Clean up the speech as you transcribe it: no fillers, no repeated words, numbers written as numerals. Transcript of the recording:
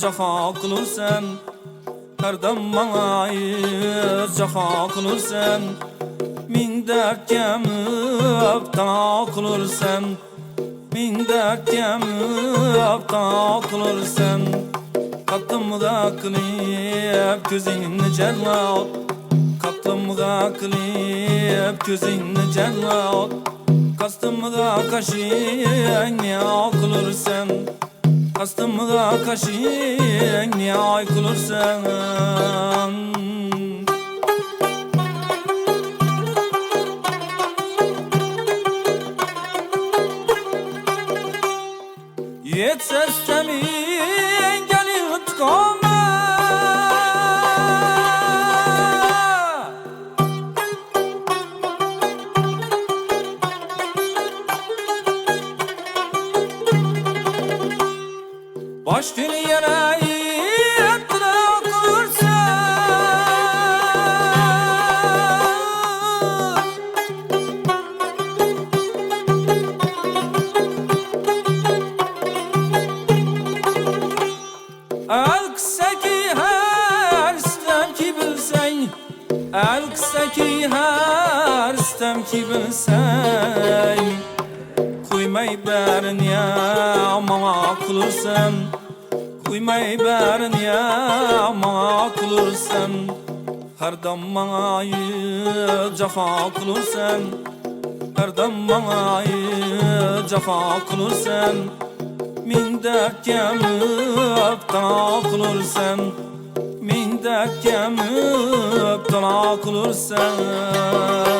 cafa kılırsan, her dam bana cafa kılırsan, min dert gemip ta kılırsan, min dert gemip ta kılırsan, katlımda kılıp gözünü cellat, katlımda kılıp gözünü cellat, kastımda kaşın ne kılırsan, kastımda kaşın ne kılırsan. Yetses temin gelin tıkama, baş günü yere yettiler kursan, el kısaki her istem ki bilsen, el kısaki her istem ki bilsen, kuymay berin ya mama kılırsan, kuymay berin ya mama kılırsan, her dam bana cafa kılırsan, her dam bana cafa kılırsan, min dert gemip ta kılırsan, min dert gemip ta kılırsan.